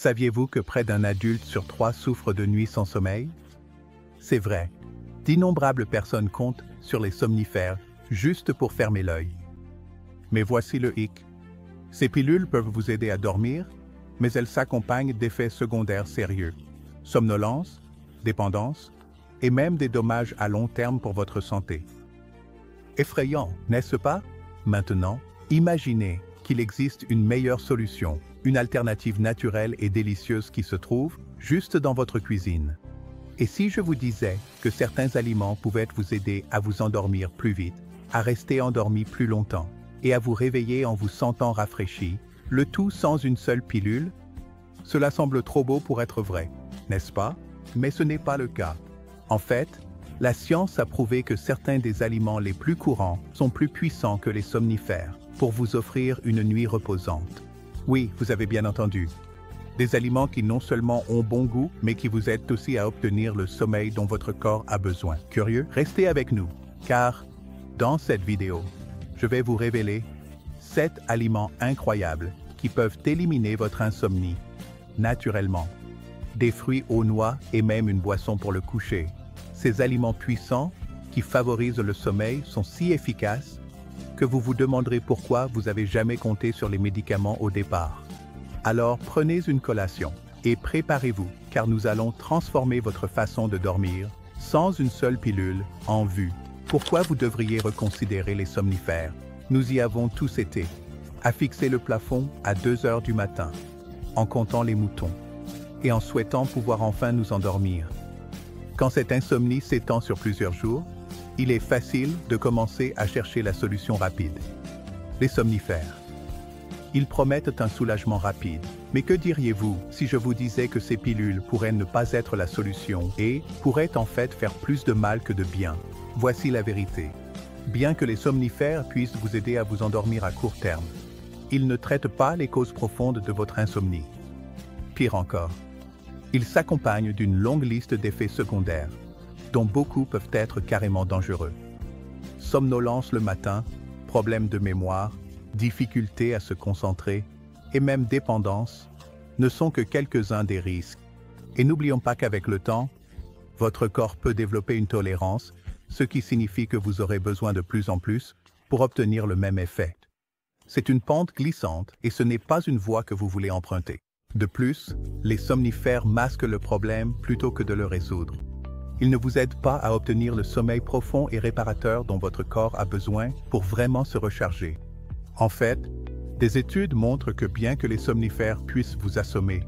Saviez-vous que près d'un adulte sur 3 souffre de nuits sans sommeil? C'est vrai. D'innombrables personnes comptent sur les somnifères juste pour fermer l'œil. Mais voici le hic. Ces pilules peuvent vous aider à dormir, mais elles s'accompagnent d'effets secondaires sérieux. Somnolence, dépendance, et même des dommages à long terme pour votre santé. Effrayant, n'est-ce pas? Maintenant, imaginez qu'il existe une meilleure solution, une alternative naturelle et délicieuse qui se trouve juste dans votre cuisine. Et si je vous disais que certains aliments pouvaient vous aider à vous endormir plus vite, à rester endormi plus longtemps, et à vous réveiller en vous sentant rafraîchi, le tout sans une seule pilule? Cela semble trop beau pour être vrai, n'est-ce pas? Mais ce n'est pas le cas. En fait, la science a prouvé que certains des aliments les plus courants sont plus puissants que les somnifères pour vous offrir une nuit reposante. Oui, vous avez bien entendu. Des aliments qui non seulement ont bon goût, mais qui vous aident aussi à obtenir le sommeil dont votre corps a besoin. Curieux? Restez avec nous, car dans cette vidéo, je vais vous révéler 7 aliments incroyables qui peuvent éliminer votre insomnie naturellement. Des fruits aux noix et même une boisson pour le coucher. Ces aliments puissants qui favorisent le sommeil sont si efficaces que vous vous demanderez pourquoi vous n'avez jamais compté sur les médicaments au départ. Alors prenez une collation et préparez-vous, car nous allons transformer votre façon de dormir sans une seule pilule en vue. Pourquoi vous devriez reconsidérer les somnifères? Nous y avons tous été, à fixer le plafond à 2 heures du matin, en comptant les moutons, et en souhaitant pouvoir enfin nous endormir. Quand cette insomnie s'étend sur plusieurs jours, il est facile de commencer à chercher la solution rapide. Les somnifères. Ils promettent un soulagement rapide. Mais que diriez-vous si je vous disais que ces pilules pourraient ne pas être la solution et pourraient en fait faire plus de mal que de bien? Voici la vérité. Bien que les somnifères puissent vous aider à vous endormir à court terme, ils ne traitent pas les causes profondes de votre insomnie. Pire encore, ils s'accompagnent d'une longue liste d'effets secondaires, dont beaucoup peuvent être carrément dangereux. Somnolence le matin, problèmes de mémoire, difficulté à se concentrer et même dépendance ne sont que quelques-uns des risques. Et n'oublions pas qu'avec le temps, votre corps peut développer une tolérance, ce qui signifie que vous aurez besoin de plus en plus pour obtenir le même effet. C'est une pente glissante et ce n'est pas une voie que vous voulez emprunter. De plus, les somnifères masquent le problème plutôt que de le résoudre. Ils ne vous aident pas à obtenir le sommeil profond et réparateur dont votre corps a besoin pour vraiment se recharger. En fait, des études montrent que bien que les somnifères puissent vous assommer,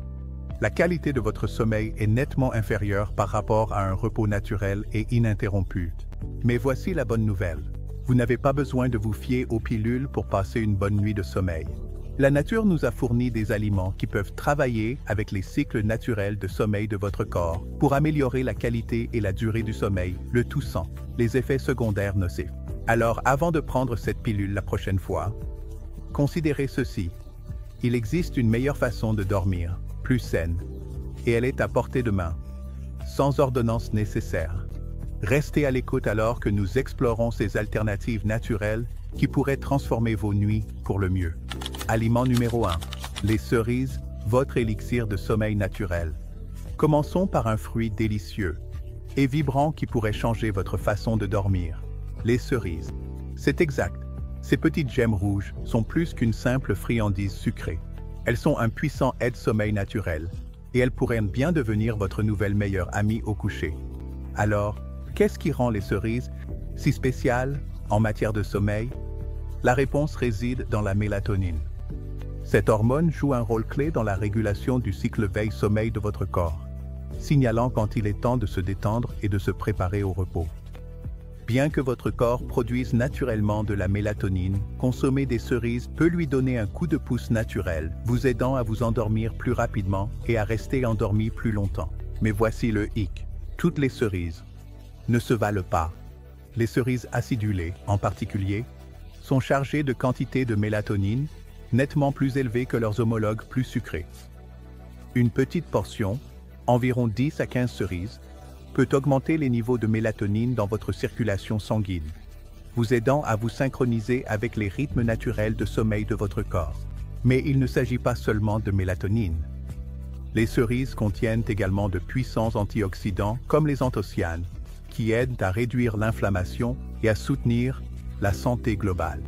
la qualité de votre sommeil est nettement inférieure par rapport à un repos naturel et ininterrompu. Mais voici la bonne nouvelle. Vous n'avez pas besoin de vous fier aux pilules pour passer une bonne nuit de sommeil. La nature nous a fourni des aliments qui peuvent travailler avec les cycles naturels de sommeil de votre corps pour améliorer la qualité et la durée du sommeil, le tout sans les effets secondaires nocifs. Alors, avant de prendre cette pilule la prochaine fois, considérez ceci. Il existe une meilleure façon de dormir, plus saine, et elle est à portée de main, sans ordonnance nécessaire. Restez à l'écoute alors que nous explorons ces alternatives naturelles qui pourraient transformer vos nuits pour le mieux. Aliment numéro 1. Les cerises, votre élixir de sommeil naturel. Commençons par un fruit délicieux et vibrant qui pourrait changer votre façon de dormir. Les cerises. C'est exact. Ces petites gemmes rouges sont plus qu'une simple friandise sucrée. Elles sont un puissant aide-sommeil naturel et elles pourraient bien devenir votre nouvelle meilleure amie au coucher. Alors, qu'est-ce qui rend les cerises si spéciales en matière de sommeil? La réponse réside dans la mélatonine. Cette hormone joue un rôle clé dans la régulation du cycle veille-sommeil de votre corps, signalant quand il est temps de se détendre et de se préparer au repos. Bien que votre corps produise naturellement de la mélatonine, consommer des cerises peut lui donner un coup de pouce naturel, vous aidant à vous endormir plus rapidement et à rester endormi plus longtemps. Mais voici le hic. Toutes les cerises ne se valent pas. Les cerises acidulées, en particulier, sont chargées de quantités de mélatonine nettement plus élevées que leurs homologues plus sucrés. Une petite portion, environ 10 à 15 cerises, peut augmenter les niveaux de mélatonine dans votre circulation sanguine, vous aidant à vous synchroniser avec les rythmes naturels de sommeil de votre corps. Mais il ne s'agit pas seulement de mélatonine. Les cerises contiennent également de puissants antioxydants comme les anthocyanes, qui aident à réduire l'inflammation et à soutenir la santé globale.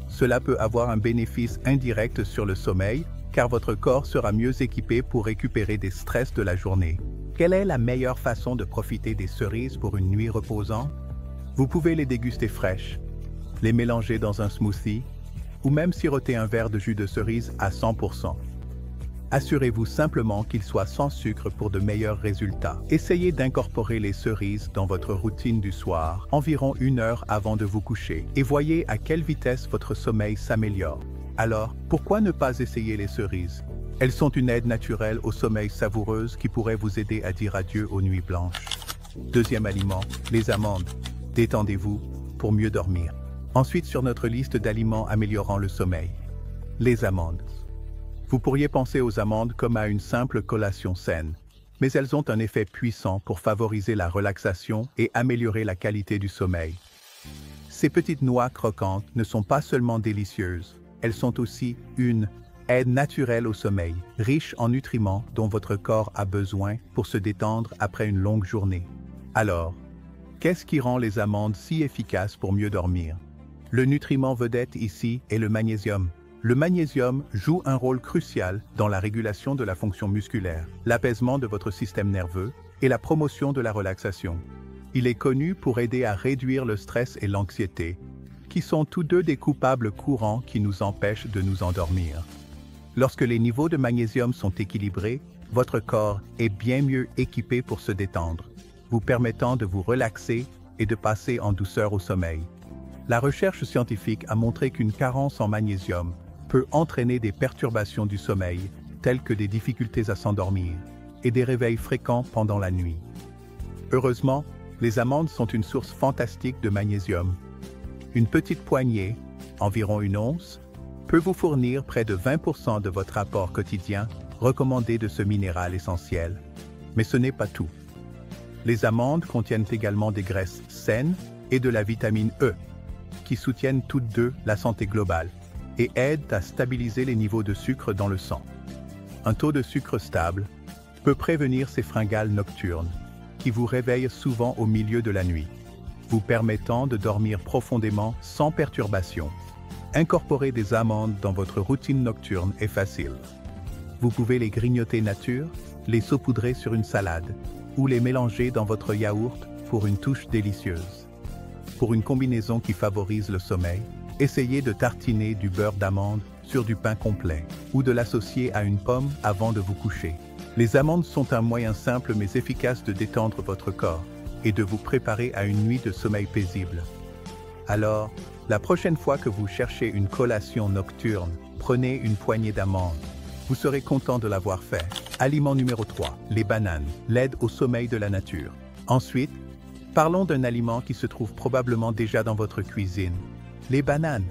Cela peut avoir un bénéfice indirect sur le sommeil, car votre corps sera mieux équipé pour récupérer des stress de la journée. Quelle est la meilleure façon de profiter des cerises pour une nuit reposante? Vous pouvez les déguster fraîches, les mélanger dans un smoothie, ou même siroter un verre de jus de cerise à 100%. Assurez-vous simplement qu'il soit sans sucre pour de meilleurs résultats. Essayez d'incorporer les cerises dans votre routine du soir, environ 1 heure avant de vous coucher, et voyez à quelle vitesse votre sommeil s'améliore. Alors, pourquoi ne pas essayer les cerises? Elles sont une aide naturelle au sommeil savoureuse qui pourrait vous aider à dire adieu aux nuits blanches. Deuxième aliment, les amandes. Détendez-vous pour mieux dormir. Ensuite, sur notre liste d'aliments améliorant le sommeil, les amandes. Vous pourriez penser aux amandes comme à une simple collation saine, mais elles ont un effet puissant pour favoriser la relaxation et améliorer la qualité du sommeil. Ces petites noix croquantes ne sont pas seulement délicieuses, elles sont aussi une aide naturelle au sommeil, riche en nutriments dont votre corps a besoin pour se détendre après une longue journée. Alors, qu'est-ce qui rend les amandes si efficaces pour mieux dormir? Le nutriment vedette ici est le magnésium. Le magnésium joue un rôle crucial dans la régulation de la fonction musculaire, l'apaisement de votre système nerveux et la promotion de la relaxation. Il est connu pour aider à réduire le stress et l'anxiété, qui sont tous deux des coupables courants qui nous empêchent de nous endormir. Lorsque les niveaux de magnésium sont équilibrés, votre corps est bien mieux équipé pour se détendre, vous permettant de vous relaxer et de passer en douceur au sommeil. La recherche scientifique a montré qu'une carence en magnésium peut entraîner des perturbations du sommeil, telles que des difficultés à s'endormir et des réveils fréquents pendant la nuit. Heureusement, les amandes sont une source fantastique de magnésium. Une petite poignée, environ 1 once, peut vous fournir près de 20% de votre apport quotidien recommandé de ce minéral essentiel. Mais ce n'est pas tout. Les amandes contiennent également des graisses saines et de la vitamine E, qui soutiennent toutes deux la santé globale et aident à stabiliser les niveaux de sucre dans le sang. Un taux de sucre stable peut prévenir ces fringales nocturnes, qui vous réveillent souvent au milieu de la nuit, vous permettant de dormir profondément sans perturbation. Incorporer des amandes dans votre routine nocturne est facile. Vous pouvez les grignoter nature, les saupoudrer sur une salade, ou les mélanger dans votre yaourt pour une touche délicieuse. Pour une combinaison qui favorise le sommeil, essayez de tartiner du beurre d'amande sur du pain complet ou de l'associer à une pomme avant de vous coucher. Les amandes sont un moyen simple mais efficace de détendre votre corps et de vous préparer à une nuit de sommeil paisible. Alors, la prochaine fois que vous cherchez une collation nocturne, prenez une poignée d'amandes. Vous serez content de l'avoir fait. Aliment numéro 3, les bananes, l'aide au sommeil de la nature. Ensuite, parlons d'un aliment qui se trouve probablement déjà dans votre cuisine, les bananes.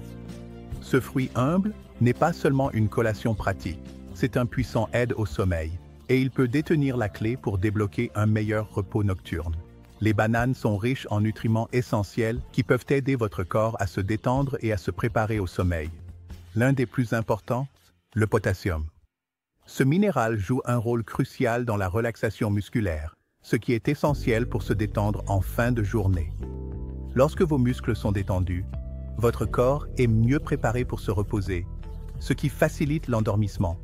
Ce fruit humble n'est pas seulement une collation pratique, c'est un puissant aide au sommeil, et il peut détenir la clé pour débloquer un meilleur repos nocturne. Les bananes sont riches en nutriments essentiels qui peuvent aider votre corps à se détendre et à se préparer au sommeil. L'un des plus importants, le potassium. Ce minéral joue un rôle crucial dans la relaxation musculaire, ce qui est essentiel pour se détendre en fin de journée. Lorsque vos muscles sont détendus, votre corps est mieux préparé pour se reposer, ce qui facilite l'endormissement.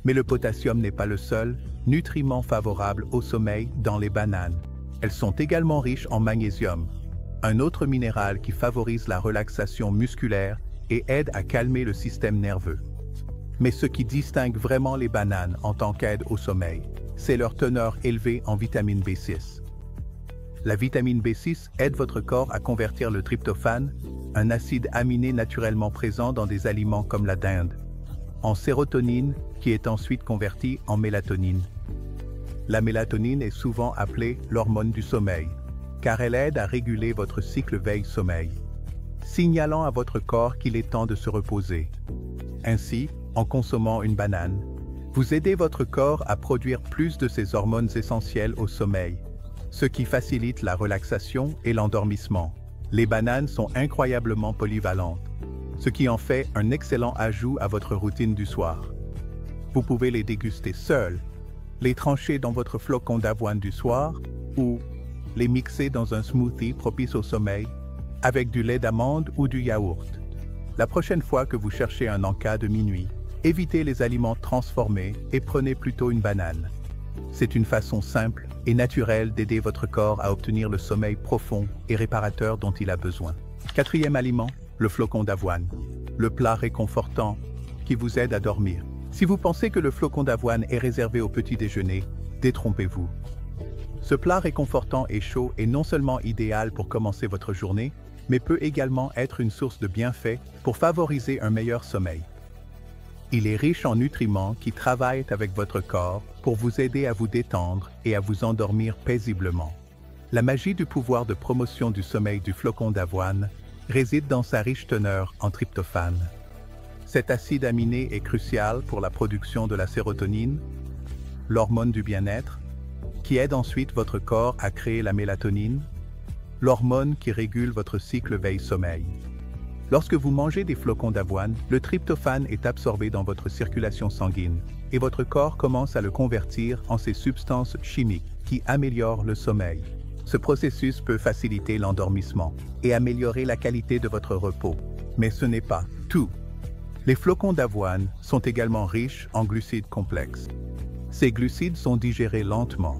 Mais le potassium n'est pas le seul nutriment favorable au sommeil dans les bananes. Elles sont également riches en magnésium, un autre minéral qui favorise la relaxation musculaire et aide à calmer le système nerveux. Mais ce qui distingue vraiment les bananes en tant qu'aide au sommeil, c'est leur teneur élevée en vitamine B6. La vitamine B6 aide votre corps à convertir le tryptophane, un acide aminé naturellement présent dans des aliments comme la dinde, en sérotonine qui est ensuite convertie en mélatonine. La mélatonine est souvent appelée l'hormone du sommeil, car elle aide à réguler votre cycle veille-sommeil, signalant à votre corps qu'il est temps de se reposer. Ainsi, en consommant une banane, vous aidez votre corps à produire plus de ces hormones essentielles au sommeil, ce qui facilite la relaxation et l'endormissement. Les bananes sont incroyablement polyvalentes, ce qui en fait un excellent ajout à votre routine du soir. Vous pouvez les déguster seules, les trancher dans votre flocon d'avoine du soir ou les mixer dans un smoothie propice au sommeil avec du lait d'amande ou du yaourt. La prochaine fois que vous cherchez un encas de minuit, évitez les aliments transformés et prenez plutôt une banane. C'est une façon simple et naturelle d'aider votre corps à obtenir le sommeil profond et réparateur dont il a besoin. Quatrième aliment, le flocon d'avoine, le plat réconfortant qui vous aide à dormir. Si vous pensez que le flocon d'avoine est réservé au petit déjeuner, détrompez-vous. Ce plat réconfortant et chaud est non seulement idéal pour commencer votre journée, mais peut également être une source de bienfaits pour favoriser un meilleur sommeil. Il est riche en nutriments qui travaillent avec votre corps pour vous aider à vous détendre et à vous endormir paisiblement. La magie du pouvoir de promotion du sommeil du flocon d'avoine réside dans sa riche teneur en tryptophane. Cet acide aminé est crucial pour la production de la sérotonine, l'hormone du bien-être, qui aide ensuite votre corps à créer la mélatonine, l'hormone qui régule votre cycle veille-sommeil. Lorsque vous mangez des flocons d'avoine, le tryptophane est absorbé dans votre circulation sanguine et votre corps commence à le convertir en ces substances chimiques qui améliorent le sommeil. Ce processus peut faciliter l'endormissement et améliorer la qualité de votre repos. Mais ce n'est pas tout. Les flocons d'avoine sont également riches en glucides complexes. Ces glucides sont digérés lentement,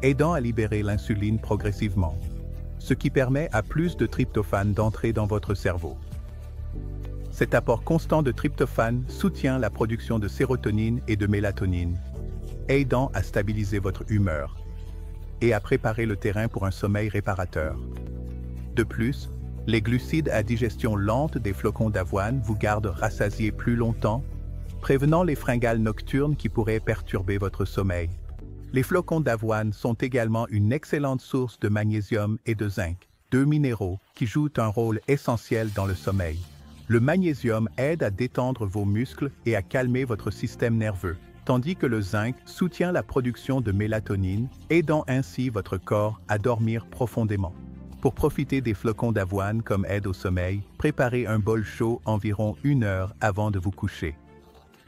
aidant à libérer l'insuline progressivement, ce qui permet à plus de tryptophane d'entrer dans votre cerveau. Cet apport constant de tryptophane soutient la production de sérotonine et de mélatonine, aidant à stabiliser votre humeur et à préparer le terrain pour un sommeil réparateur. De plus, les glucides à digestion lente des flocons d'avoine vous gardent rassasié plus longtemps, prévenant les fringales nocturnes qui pourraient perturber votre sommeil. Les flocons d'avoine sont également une excellente source de magnésium et de zinc, deux minéraux qui jouent un rôle essentiel dans le sommeil. Le magnésium aide à détendre vos muscles et à calmer votre système nerveux, tandis que le zinc soutient la production de mélatonine, aidant ainsi votre corps à dormir profondément. Pour profiter des flocons d'avoine comme aide au sommeil, préparez un bol chaud environ 1 heure avant de vous coucher.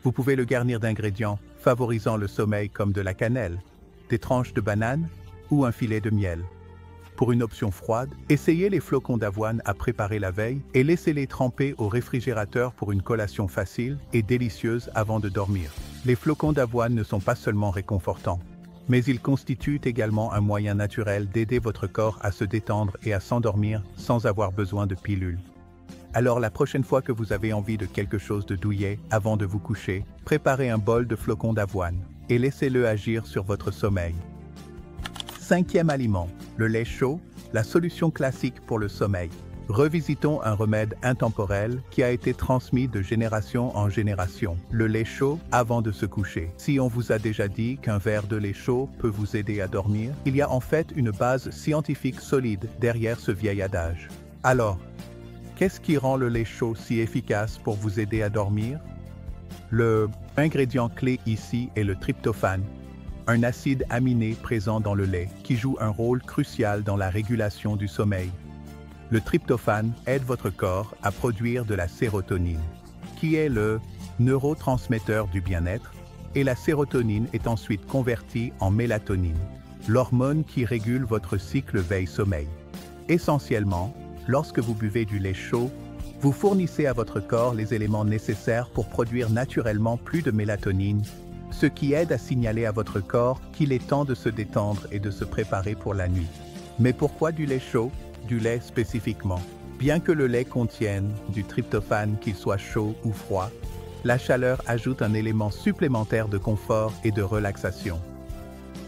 Vous pouvez le garnir d'ingrédients favorisant le sommeil comme de la cannelle, des tranches de banane ou un filet de miel. Pour une option froide, essayez les flocons d'avoine à préparer la veille et laissez-les tremper au réfrigérateur pour une collation facile et délicieuse avant de dormir. Les flocons d'avoine ne sont pas seulement réconfortants, mais ils constituent également un moyen naturel d'aider votre corps à se détendre et à s'endormir sans avoir besoin de pilules. Alors la prochaine fois que vous avez envie de quelque chose de douillet avant de vous coucher, préparez un bol de flocons d'avoine et laissez-le agir sur votre sommeil. Cinquième aliment, le lait chaud, la solution classique pour le sommeil. Revisitons un remède intemporel qui a été transmis de génération en génération, le lait chaud avant de se coucher. Si on vous a déjà dit qu'un verre de lait chaud peut vous aider à dormir, il y a en fait une base scientifique solide derrière ce vieil adage. Alors, qu'est-ce qui rend le lait chaud si efficace pour vous aider à dormir? Le ingrédient clé ici est le tryptophane, un acide aminé présent dans le lait qui joue un rôle crucial dans la régulation du sommeil. Le tryptophane aide votre corps à produire de la sérotonine, qui est le neurotransmetteur du bien-être, et la sérotonine est ensuite convertie en mélatonine, l'hormone qui régule votre cycle veille-sommeil. Essentiellement, lorsque vous buvez du lait chaud, vous fournissez à votre corps les éléments nécessaires pour produire naturellement plus de mélatonine, ce qui aide à signaler à votre corps qu'il est temps de se détendre et de se préparer pour la nuit. Mais pourquoi du lait chaud? Du lait spécifiquement. Bien que le lait contienne du tryptophane, qu'il soit chaud ou froid, la chaleur ajoute un élément supplémentaire de confort et de relaxation.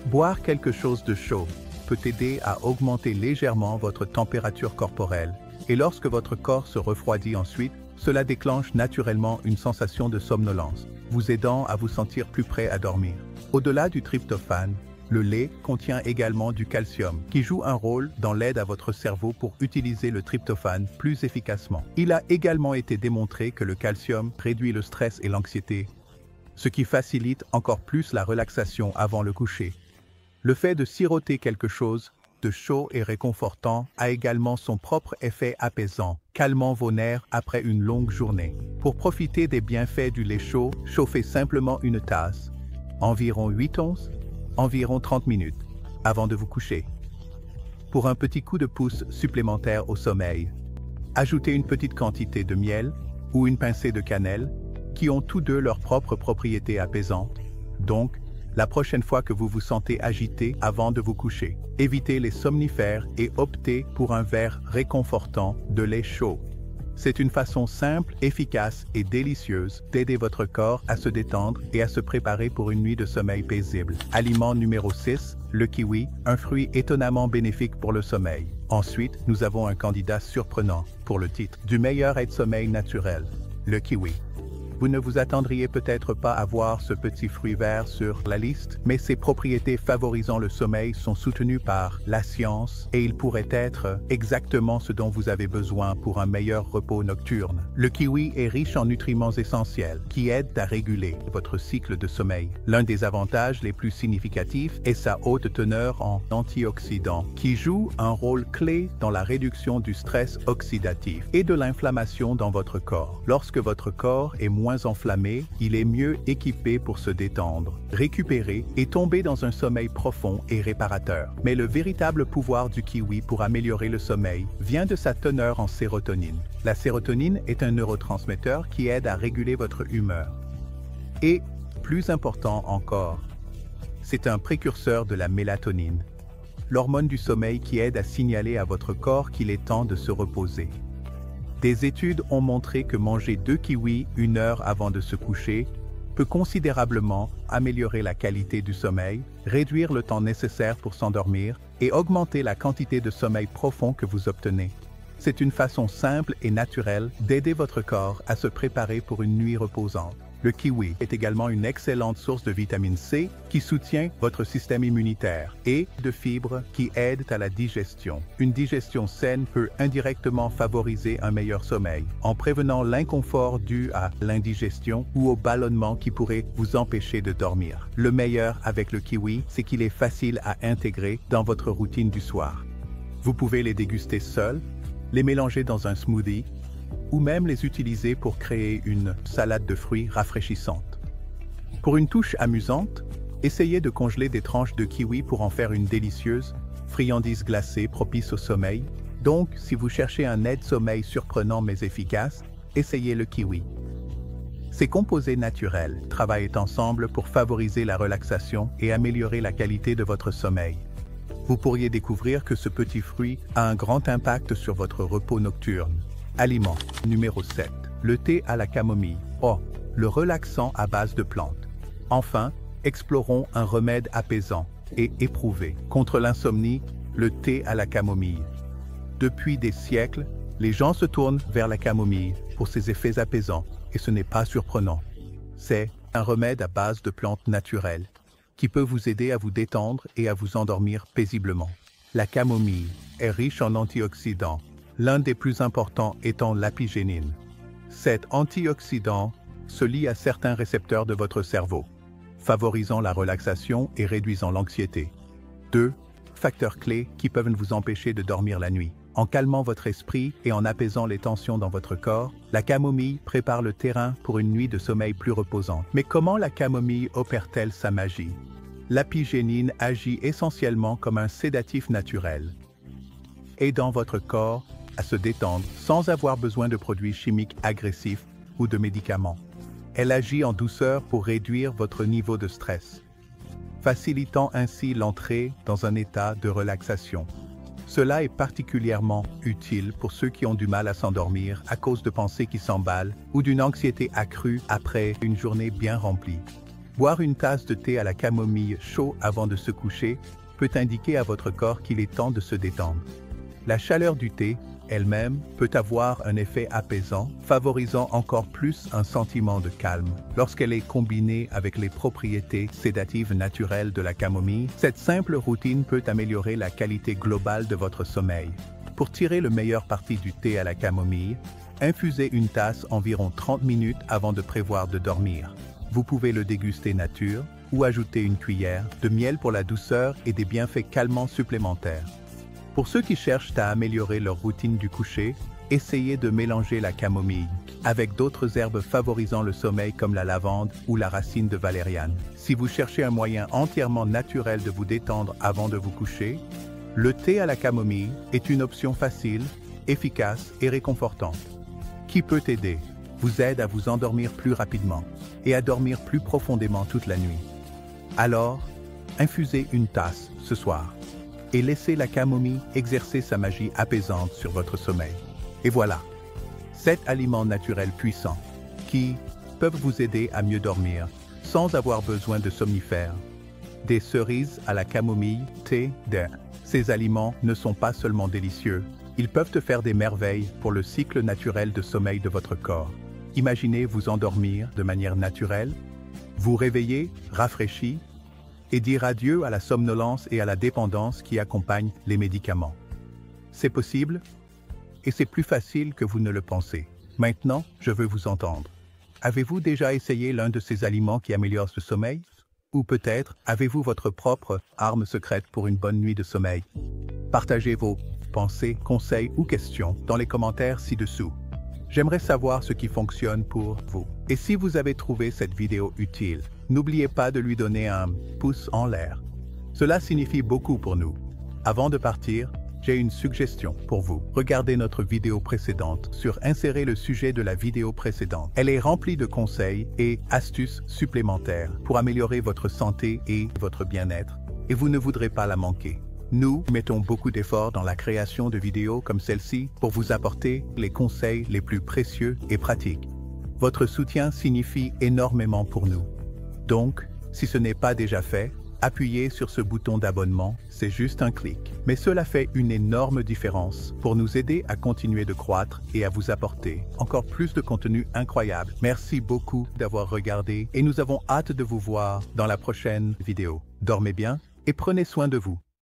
Boire quelque chose de chaud peut aider à augmenter légèrement votre température corporelle, et lorsque votre corps se refroidit ensuite, cela déclenche naturellement une sensation de somnolence, vous aidant à vous sentir plus prêt à dormir. Au-delà du tryptophane, le lait contient également du calcium, qui joue un rôle dans l'aide à votre cerveau pour utiliser le tryptophane plus efficacement. Il a également été démontré que le calcium réduit le stress et l'anxiété, ce qui facilite encore plus la relaxation avant le coucher. Le fait de siroter quelque chose de chaud et réconfortant a également son propre effet apaisant, calmant vos nerfs après une longue journée. Pour profiter des bienfaits du lait chaud, chauffez simplement une tasse, environ 8 onces, environ 30 minutes, avant de vous coucher. Pour un petit coup de pouce supplémentaire au sommeil, ajoutez une petite quantité de miel ou une pincée de cannelle, qui ont tous deux leurs propres propriétés apaisantes. Donc, la prochaine fois que vous vous sentez agité avant de vous coucher, évitez les somnifères et optez pour un verre réconfortant de lait chaud. C'est une façon simple, efficace et délicieuse d'aider votre corps à se détendre et à se préparer pour une nuit de sommeil paisible. Aliment numéro 6, le kiwi, un fruit étonnamment bénéfique pour le sommeil. Ensuite, nous avons un candidat surprenant pour le titre du meilleur aide-sommeil naturel, le kiwi. Vous ne vous attendriez peut-être pas à voir ce petit fruit vert sur la liste, mais ses propriétés favorisant le sommeil sont soutenues par la science et il pourrait être exactement ce dont vous avez besoin pour un meilleur repos nocturne. Le kiwi est riche en nutriments essentiels qui aident à réguler votre cycle de sommeil. L'un des avantages les plus significatifs est sa haute teneur en antioxydants, qui jouent un rôle clé dans la réduction du stress oxydatif et de l'inflammation dans votre corps. Lorsque votre corps est moins enflammé, il est mieux équipé pour se détendre, récupérer et tomber dans un sommeil profond et réparateur. Mais le véritable pouvoir du kiwi pour améliorer le sommeil vient de sa teneur en sérotonine. La sérotonine est un neurotransmetteur qui aide à réguler votre humeur. Et, plus important encore, c'est un précurseur de la mélatonine, l'hormone du sommeil qui aide à signaler à votre corps qu'il est temps de se reposer. Des études ont montré que manger 2 kiwis 1 heure avant de se coucher peut considérablement améliorer la qualité du sommeil, réduire le temps nécessaire pour s'endormir et augmenter la quantité de sommeil profond que vous obtenez. C'est une façon simple et naturelle d'aider votre corps à se préparer pour une nuit reposante. Le kiwi est également une excellente source de vitamine C qui soutient votre système immunitaire et de fibres qui aident à la digestion. Une digestion saine peut indirectement favoriser un meilleur sommeil en prévenant l'inconfort dû à l'indigestion ou au ballonnement qui pourrait vous empêcher de dormir. Le meilleur avec le kiwi, c'est qu'il est facile à intégrer dans votre routine du soir. Vous pouvez les déguster seuls, les mélanger dans un smoothie, ou même les utiliser pour créer une salade de fruits rafraîchissante. Pour une touche amusante, essayez de congeler des tranches de kiwi pour en faire une délicieuse friandise glacée propice au sommeil. Donc, si vous cherchez un aide-sommeil surprenant mais efficace, essayez le kiwi. Ces composés naturels travaillent ensemble pour favoriser la relaxation et améliorer la qualité de votre sommeil. Vous pourriez découvrir que ce petit fruit a un grand impact sur votre repos nocturne. Aliment numéro 7. Le thé à la camomille. Oh, le relaxant à base de plantes. Enfin, explorons un remède apaisant et éprouvé contre l'insomnie, le thé à la camomille. Depuis des siècles, les gens se tournent vers la camomille pour ses effets apaisants et ce n'est pas surprenant. C'est un remède à base de plantes naturelles qui peut vous aider à vous détendre et à vous endormir paisiblement. La camomille est riche en antioxydants, l'un des plus importants étant l'apigénine. Cet antioxydant se lie à certains récepteurs de votre cerveau, favorisant la relaxation et réduisant l'anxiété. 2 facteurs clés qui peuvent vous empêcher de dormir la nuit. En calmant votre esprit et en apaisant les tensions dans votre corps, la camomille prépare le terrain pour une nuit de sommeil plus reposante. Mais comment la camomille opère-t-elle sa magie? L'apigénine agit essentiellement comme un sédatif naturel, aidant votre corps à se détendre sans avoir besoin de produits chimiques agressifs ou de médicaments. Elle agit en douceur pour réduire votre niveau de stress, facilitant ainsi l'entrée dans un état de relaxation. Cela est particulièrement utile pour ceux qui ont du mal à s'endormir à cause de pensées qui s'emballent ou d'une anxiété accrue après une journée bien remplie. Boire une tasse de thé à la camomille chaud avant de se coucher peut indiquer à votre corps qu'il est temps de se détendre. La chaleur du thé elle-même peut avoir un effet apaisant, favorisant encore plus un sentiment de calme. Lorsqu'elle est combinée avec les propriétés sédatives naturelles de la camomille, cette simple routine peut améliorer la qualité globale de votre sommeil. Pour tirer le meilleur parti du thé à la camomille, infusez une tasse environ 30 minutes avant de prévoir de dormir. Vous pouvez le déguster nature ou ajouter une cuillère de miel pour la douceur et des bienfaits calmants supplémentaires. Pour ceux qui cherchent à améliorer leur routine du coucher, essayez de mélanger la camomille avec d'autres herbes favorisant le sommeil comme la lavande ou la racine de valériane. Si vous cherchez un moyen entièrement naturel de vous détendre avant de vous coucher, le thé à la camomille est une option facile, efficace et réconfortante, qui peut aider, vous aide à vous endormir plus rapidement et à dormir plus profondément toute la nuit. Alors, infusez une tasse ce soir et laissez la camomille exercer sa magie apaisante sur votre sommeil. Et voilà, 7 aliments naturels puissants qui peuvent vous aider à mieux dormir sans avoir besoin de somnifères. Des cerises à la camomille, thé, daim. Ces aliments ne sont pas seulement délicieux, ils peuvent te faire des merveilles pour le cycle naturel de sommeil de votre corps. Imaginez vous endormir de manière naturelle, vous réveiller, rafraîchi, et dire adieu à la somnolence et à la dépendance qui accompagnent les médicaments. C'est possible, et c'est plus facile que vous ne le pensez. Maintenant, je veux vous entendre. Avez-vous déjà essayé l'un de ces aliments qui améliorent le sommeil? Ou peut-être avez-vous votre propre arme secrète pour une bonne nuit de sommeil? Partagez vos pensées, conseils ou questions dans les commentaires ci-dessous. J'aimerais savoir ce qui fonctionne pour vous. Et si vous avez trouvé cette vidéo utile, n'oubliez pas de lui donner un pouce en l'air. Cela signifie beaucoup pour nous. Avant de partir, j'ai une suggestion pour vous. Regardez notre vidéo précédente sur Insérer le sujet de la vidéo précédente. Elle est remplie de conseils et astuces supplémentaires pour améliorer votre santé et votre bien-être, et vous ne voudrez pas la manquer. Nous mettons beaucoup d'efforts dans la création de vidéos comme celle-ci pour vous apporter les conseils les plus précieux et pratiques. Votre soutien signifie énormément pour nous. Donc, si ce n'est pas déjà fait, appuyez sur ce bouton d'abonnement, c'est juste un clic. Mais cela fait une énorme différence pour nous aider à continuer de croître et à vous apporter encore plus de contenu incroyable. Merci beaucoup d'avoir regardé et nous avons hâte de vous voir dans la prochaine vidéo. Dormez bien et prenez soin de vous.